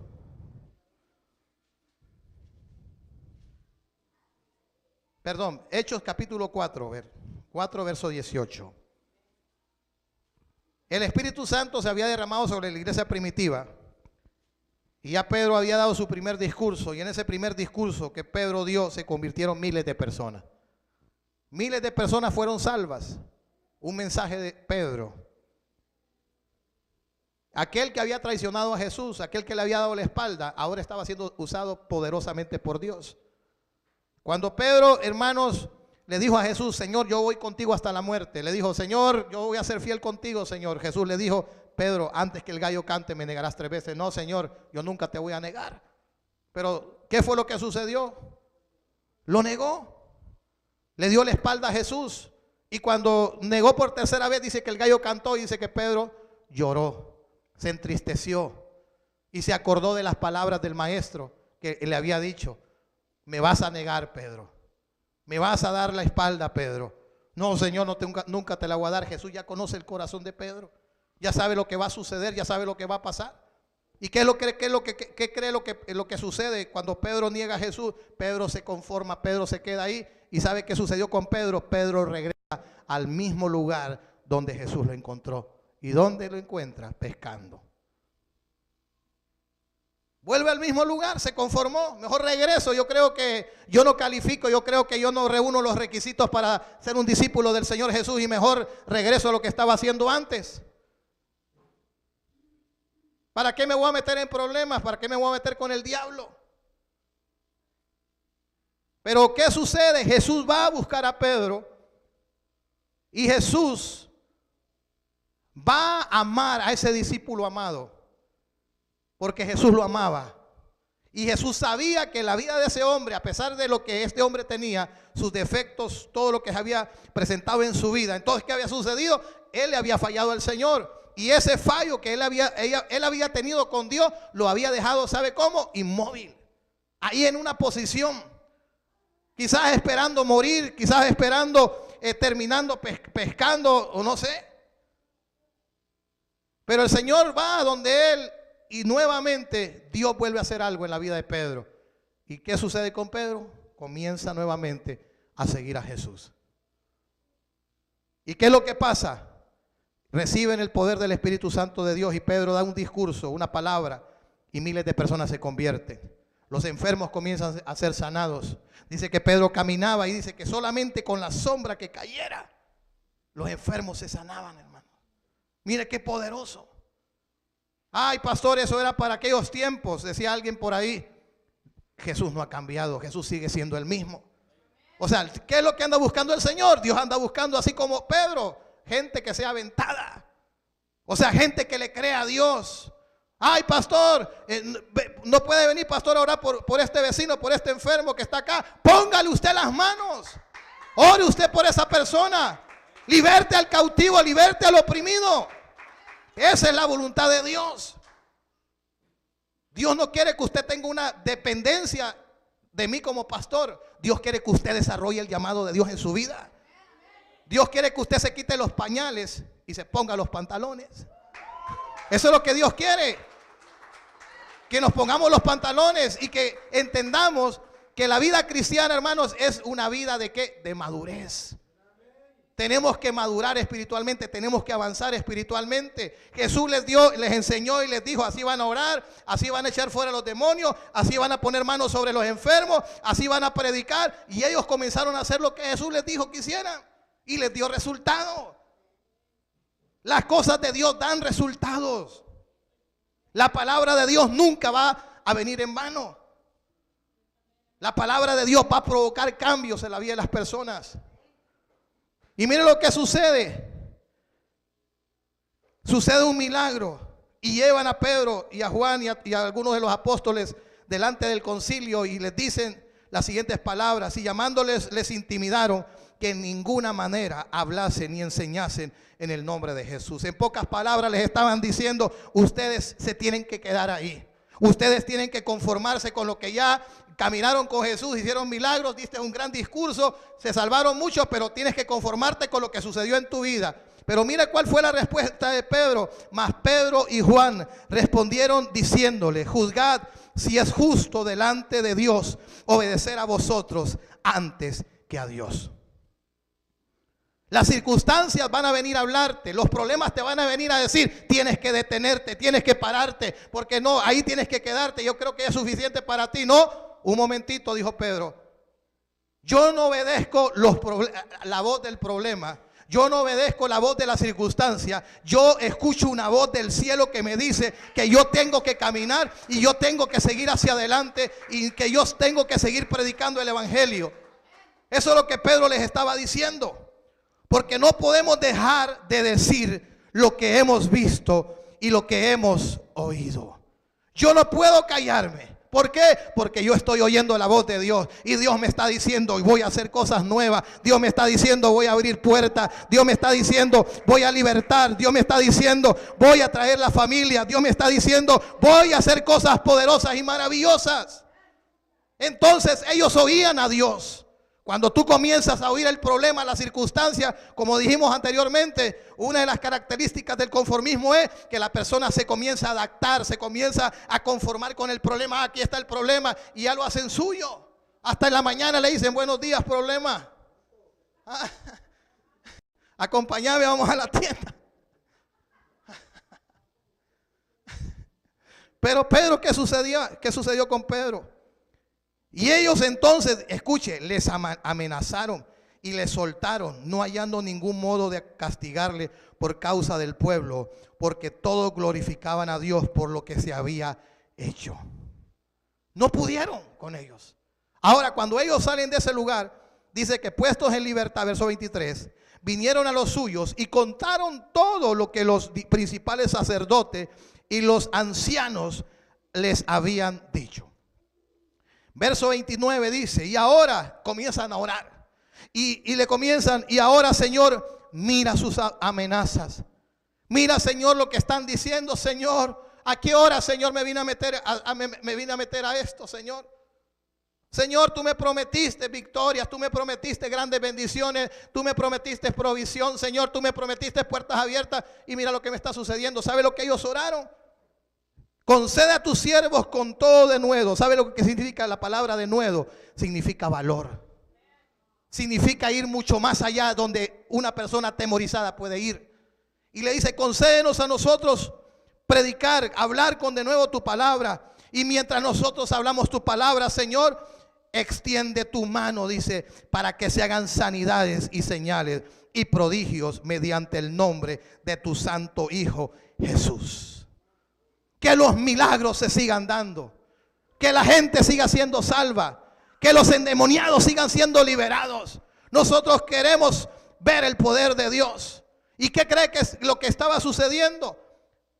Perdón, Hechos capítulo 4, 4 verso 18. El Espíritu Santo se había derramado sobre la iglesia primitiva. Y ya Pedro había dado su primer discurso. Y en ese primer discurso que Pedro dio se convirtieron miles de personas. Miles de personas fueron salvas. Un mensaje de Pedro. Aquel que había traicionado a Jesús, aquel que le había dado la espalda, ahora estaba siendo usado poderosamente por Dios. Cuando Pedro, hermanos, le dijo a Jesús, Señor, yo voy contigo hasta la muerte. Le dijo, Señor, yo voy a ser fiel contigo, Señor. Jesús le dijo, Pedro, antes que el gallo cante me negarás 3 veces. No, Señor, yo nunca te voy a negar. Pero, ¿qué fue lo que sucedió? Lo negó. Le dio la espalda a Jesús. Y cuando negó por tercera vez, dice que el gallo cantó y dice que Pedro lloró. Se entristeció y se acordó de las palabras del maestro que le había dicho, me vas a negar, Pedro, me vas a dar la espalda, Pedro. No, Señor, nunca te la voy a dar. Jesús ya conoce el corazón de Pedro, ya sabe lo que va a suceder, ya sabe lo que va a pasar. ¿Y qué cree lo que sucede cuando Pedro niega a Jesús? Pedro se conforma, Pedro se queda ahí. ¿Y sabe qué sucedió con Pedro? Pedro regresa al mismo lugar donde Jesús lo encontró. ¿Y dónde lo encuentra? Pescando. Vuelve al mismo lugar, se conformó. Mejor regreso. Yo creo que yo no califico, yo creo que yo no reúno los requisitos para ser un discípulo del Señor Jesús y mejor regreso a lo que estaba haciendo antes. ¿Para qué me voy a meter en problemas? ¿Para qué me voy a meter con el diablo? Pero ¿qué sucede? Jesús va a buscar a Pedro y Jesús va a amar a ese discípulo amado, porque Jesús lo amaba. Y Jesús sabía que la vida de ese hombre, a pesar de lo que este hombre tenía, sus defectos, todo lo que se había presentado en su vida, entonces ¿qué había sucedido? Él le había fallado al Señor. Y ese fallo que él había tenido con Dios, lo había dejado, ¿sabe cómo? Inmóvil. Ahí en una posición, quizás esperando morir, quizás esperando, terminando pescando o no sé. Pero el Señor va a donde él y nuevamente Dios vuelve a hacer algo en la vida de Pedro. ¿Y qué sucede con Pedro? Comienza nuevamente a seguir a Jesús. ¿Y qué es lo que pasa? Reciben el poder del Espíritu Santo de Dios y Pedro da un discurso, una palabra, y miles de personas se convierten. Los enfermos comienzan a ser sanados. Dice que Pedro caminaba y dice que solamente con la sombra que cayera, los enfermos se sanaban, hermano. Mire qué poderoso. Ay, pastor, eso era para aquellos tiempos, decía alguien por ahí. Jesús no ha cambiado, Jesús sigue siendo el mismo. O sea, ¿qué es lo que anda buscando el Señor? Dios anda buscando, así como Pedro, gente que sea aventada. O sea, gente que le crea a Dios. Ay, pastor, no puede venir, pastor, a orar por este vecino, por este enfermo que está acá. Póngale usted las manos. Ore usted por esa persona. Liberte al cautivo, liberte al oprimido. Esa es la voluntad de Dios. Dios no quiere que usted tenga una dependencia de mí como pastor. Dios quiere que usted desarrolle el llamado de Dios en su vida. Dios quiere que usted se quite los pañales y se ponga los pantalones. Eso es lo que Dios quiere. Que nos pongamos los pantalones y que entendamos que la vida cristiana, hermanos, es una vida de ¿qué? De madurez. Tenemos que madurar espiritualmente, tenemos que avanzar espiritualmente. Jesús les enseñó y les dijo, así van a orar, así van a echar fuera los demonios, así van a poner manos sobre los enfermos, así van a predicar. Y ellos comenzaron a hacer lo que Jesús les dijo que hicieran y les dio resultado. Las cosas de Dios dan resultados. La palabra de Dios nunca va a venir en vano. La palabra de Dios va a provocar cambios en la vida de las personas. Y mire lo que sucede. Sucede un milagro y llevan a Pedro y a Juan y a algunos de los apóstoles delante del concilio y les dicen las siguientes palabras, y llamándoles les intimidaron que en ninguna manera hablasen ni enseñasen en el nombre de Jesús. En pocas palabras les estaban diciendo, ustedes se tienen que quedar ahí. Ustedes tienen que conformarse con lo que ya caminaron con Jesús, hicieron milagros, diste un gran discurso, se salvaron muchos, pero tienes que conformarte con lo que sucedió en tu vida. Pero mira cuál fue la respuesta de Pedro. Mas Pedro y Juan respondieron diciéndole, juzgad si es justo delante de Dios obedecer a vosotros antes que a Dios. Las circunstancias van a venir a hablarte, los problemas te van a venir a decir, tienes que detenerte, tienes que pararte, porque no, ahí tienes que quedarte, yo creo que es suficiente para ti. No, un momentito, dijo Pedro, yo no obedezco la voz del problema, yo no obedezco la voz de la circunstancia, yo escucho una voz del cielo que me dice que yo tengo que caminar y yo tengo que seguir hacia adelante y que yo tengo que seguir predicando el evangelio. Eso es lo que Pedro les estaba diciendo. Porque no podemos dejar de decir lo que hemos visto y lo que hemos oído. Yo no puedo callarme. ¿Por qué? Porque yo estoy oyendo la voz de Dios. Y Dios me está diciendo, voy a hacer cosas nuevas. Dios me está diciendo, voy a abrir puertas. Dios me está diciendo, voy a libertar. Dios me está diciendo, voy a traer la familia. Dios me está diciendo, voy a hacer cosas poderosas y maravillosas. Entonces ellos oían a Dios. Cuando tú comienzas a oír el problema, la circunstancia, como dijimos anteriormente, una de las características del conformismo es que la persona se comienza a adaptar, se comienza a conformar con el problema. Aquí está el problema y ya lo hacen suyo. Hasta en la mañana le dicen, buenos días, problema. Acompáñame, vamos a la tienda. Pero Pedro, ¿qué sucedió? ¿Qué sucedió con Pedro? Y ellos entonces, escuche, les amenazaron y les soltaron, no hallando ningún modo de castigarle por causa del pueblo, porque todos glorificaban a Dios por lo que se había hecho. No pudieron con ellos. Ahora, cuando ellos salen de ese lugar, dice que puestos en libertad, verso 23, vinieron a los suyos y contaron todo lo que los principales sacerdotes y los ancianos les habían dicho. Verso 29 dice, y ahora comienzan a orar. Y le comienzan, y ahora, Señor, mira sus amenazas. Mira, Señor, lo que están diciendo, Señor. ¿A qué hora, Señor, me vine a meter a esto, Señor? Señor, tú me prometiste victorias, tú me prometiste grandes bendiciones, tú me prometiste provisión, Señor, tú me prometiste puertas abiertas. Y mira lo que me está sucediendo. ¿Sabe lo que ellos oraron? Concede a tus siervos con todo denuedo. ¿Sabe lo que significa la palabra denuedo? Significa valor. significa ir mucho más allá donde una persona atemorizada puede ir. Y le dice, concédenos a nosotros predicar, hablar con de nuevo tu palabra. Y mientras nosotros hablamos tu palabra, Señor, extiende tu mano, dice, para que se hagan sanidades y señales y prodigios mediante el nombre de tu santo Hijo Jesús. Que los milagros se sigan dando, que la gente siga siendo salva, que los endemoniados sigan siendo liberados. Nosotros queremos ver el poder de Dios. ¿Y qué cree que es lo que estaba sucediendo?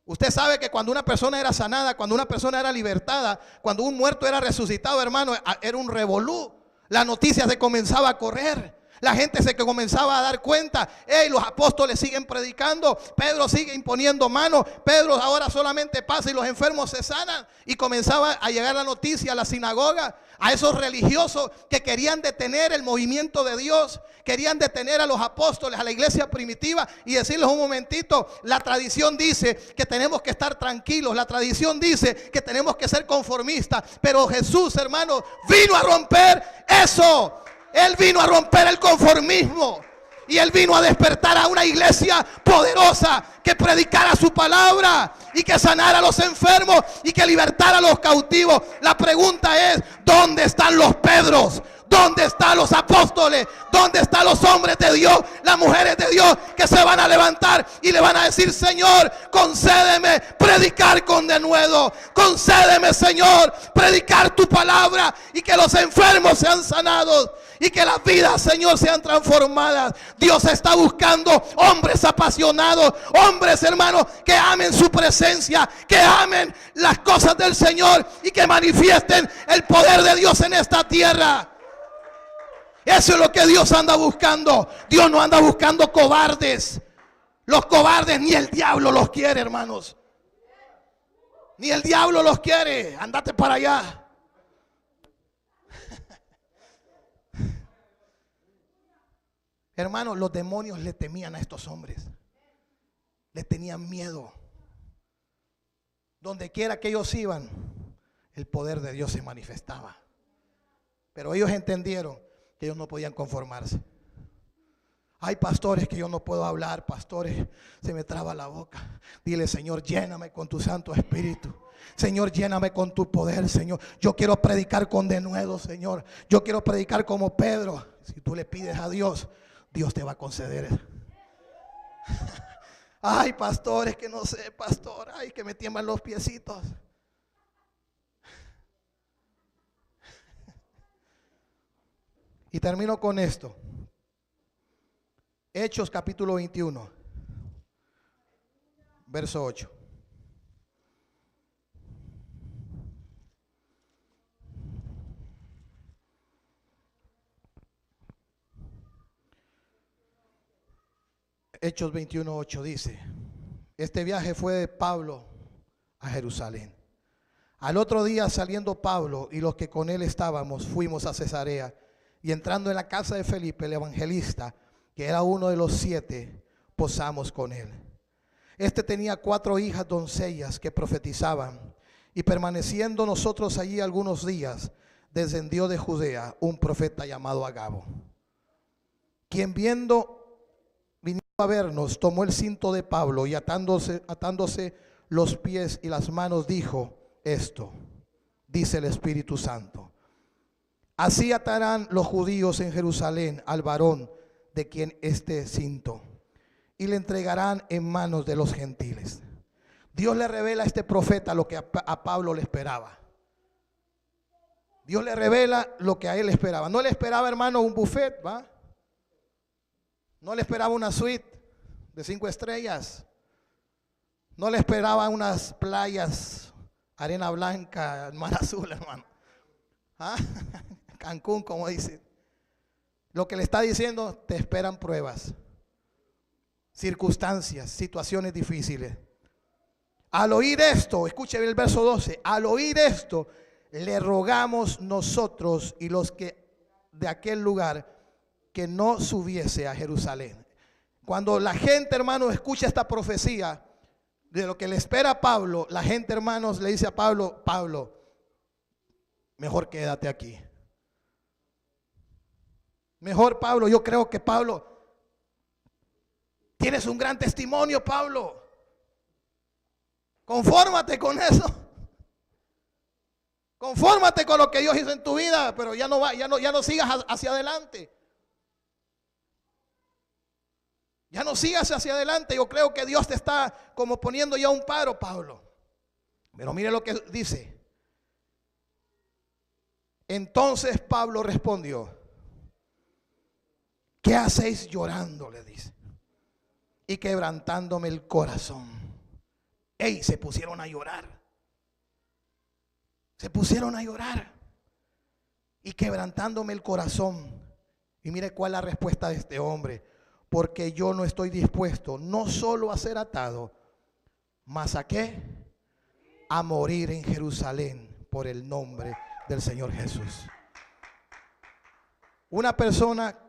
Usted sabe que cuando una persona era sanada, cuando una persona era libertada, cuando un muerto era resucitado, hermano, era un revolú. La noticia se comenzaba a correr. La gente se comenzaba a dar cuenta. Hey, los apóstoles siguen predicando. Pedro sigue imponiendo manos. Pedro ahora solamente pasa y los enfermos se sanan. Y comenzaba a llegar la noticia a la sinagoga, a esos religiosos que querían detener el movimiento de Dios. Querían detener a los apóstoles, a la iglesia primitiva, y decirles un momentito, la tradición dice que tenemos que estar tranquilos. La tradición dice que tenemos que ser conformistas. Pero Jesús, hermano, vino a romper eso. Él vino a romper el conformismo. Y Él vino a despertar a una iglesia poderosa que predicara su palabra y que sanara a los enfermos y que libertara a los cautivos. La pregunta es, ¿dónde están los Pedros? ¿Dónde están los apóstoles? ¿Dónde están los hombres de Dios, las mujeres de Dios que se van a levantar y le van a decir, Señor, concédeme predicar con denuedo? Concédeme, Señor, predicar tu palabra y que los enfermos sean sanados y que las vidas, Señor, sean transformadas. Dios está buscando hombres apasionados, hombres, hermanos, que amen su presencia, que amen las cosas del Señor y que manifiesten el poder de Dios en esta tierra. Eso es lo que Dios anda buscando. Dios no anda buscando cobardes. Los cobardes ni el diablo los quiere, hermanos. Ni el diablo los quiere. Andate para allá. Hermanos, los demonios le temían a estos hombres. Le tenían miedo. Donde quiera que ellos iban, el poder de Dios se manifestaba. Pero ellos entendieron que ellos no podían conformarse. Hay pastores que yo no puedo hablar, pastores, se me traba la boca. Dile, Señor, lléname con tu Santo Espíritu. Señor, lléname con tu poder, Señor. Yo quiero predicar con denuedo, Señor. Yo quiero predicar como Pedro. Si tú le pides a Dios, Dios te va a conceder. Ay, pastores, que no sé, pastor. Ay, que me tiemblan los piecitos. Y termino con esto. Hechos capítulo 21, verso 8. Hechos 21, 8 dice: este viaje fue de Pablo a Jerusalén. Al otro día, saliendo Pablo y los que con él estábamos, fuimos a Cesarea. Y entrando en la casa de Felipe, el evangelista, que era uno de los 7, posamos con él. Este tenía 4 hijas doncellas que profetizaban. Y permaneciendo nosotros allí algunos días, descendió de Judea un profeta llamado Agabo, quien viniendo a vernos, tomó el cinto de Pablo y atándose los pies y las manos, dijo: esto dice el Espíritu Santo: así atarán los judíos en Jerusalén al varón de quien este cinto, y le entregarán en manos de los gentiles. Dios le revela a este profeta lo que a Pablo le esperaba. Dios le revela lo que a él esperaba. No le esperaba, hermano, un buffet, ¿va? No le esperaba una suite de 5 estrellas. No le esperaba unas playas, arena blanca, mar azul, hermano. ¿Ah? Cancún, como dice. Lo que le está diciendo: te esperan pruebas, circunstancias, situaciones difíciles. Al oír esto, escuche bien el verso 12. Al oír esto, le rogamos nosotros y los que de aquel lugar que no subiese a Jerusalén. Cuando la gente, hermano, escucha esta profecía de lo que le espera a Pablo, la gente, hermanos, le dice a Pablo: Pablo, mejor quédate aquí. Mejor, Pablo, yo creo que Pablo, tienes un gran testimonio, Pablo. Confórmate con eso. Confórmate con lo que Dios hizo en tu vida, pero ya no sigas hacia adelante. Ya no sigas hacia adelante. Yo creo que Dios te está como poniendo ya un paro, Pablo. Pero mire lo que dice. Entonces Pablo respondió: ¿qué hacéis llorando?, le dice, y quebrantándome el corazón. Se pusieron a llorar. Se pusieron a llorar. Y quebrantándome el corazón. Y mire cuál es la respuesta de este hombre: porque yo no estoy dispuesto no solo a ser atado, mas ¿a qué? A morir en Jerusalén por el nombre del Señor Jesús. Una persona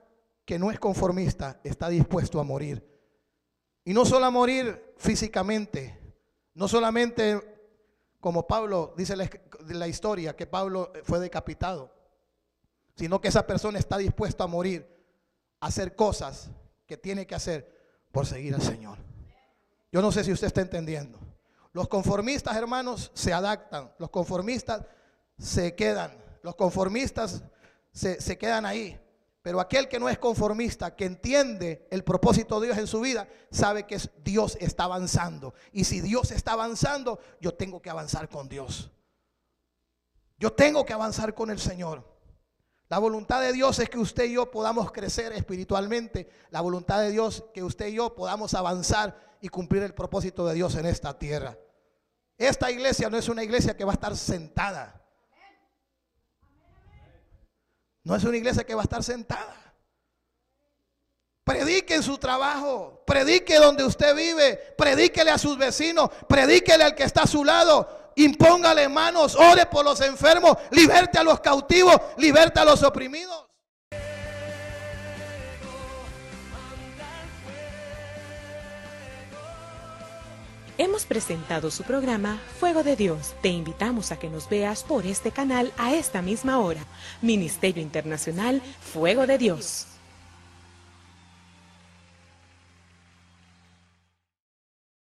que no es conformista está dispuesto a morir. Y no solo a morir físicamente, no solamente como Pablo dice la historia, que Pablo fue decapitado, sino que esa persona está dispuesta a morir, a hacer cosas que tiene que hacer por seguir al Señor. Yo no sé si usted está entendiendo. Los conformistas, hermanos, se adaptan. Los conformistas se quedan. Los conformistas se quedan ahí. Pero aquel que no es conformista, que entiende el propósito de Dios en su vida, sabe que Dios está avanzando. Y si Dios está avanzando, yo tengo que avanzar con Dios. Yo tengo que avanzar con el Señor. La voluntad de Dios es que usted y yo podamos crecer espiritualmente. La voluntad de Dios es que usted y yo podamos avanzar y cumplir el propósito de Dios en esta tierra. Esta iglesia no es una iglesia que va a estar sentada. No es una iglesia que va a estar sentada. Predique en su trabajo, predique donde usted vive, predíquele a sus vecinos, predíquele al que está a su lado, impóngale manos, ore por los enfermos, liberte a los cautivos, liberte a los oprimidos. Hemos presentado su programa Fuego de Dios. Te invitamos a que nos veas por este canal a esta misma hora. Ministerio Internacional Fuego de Dios.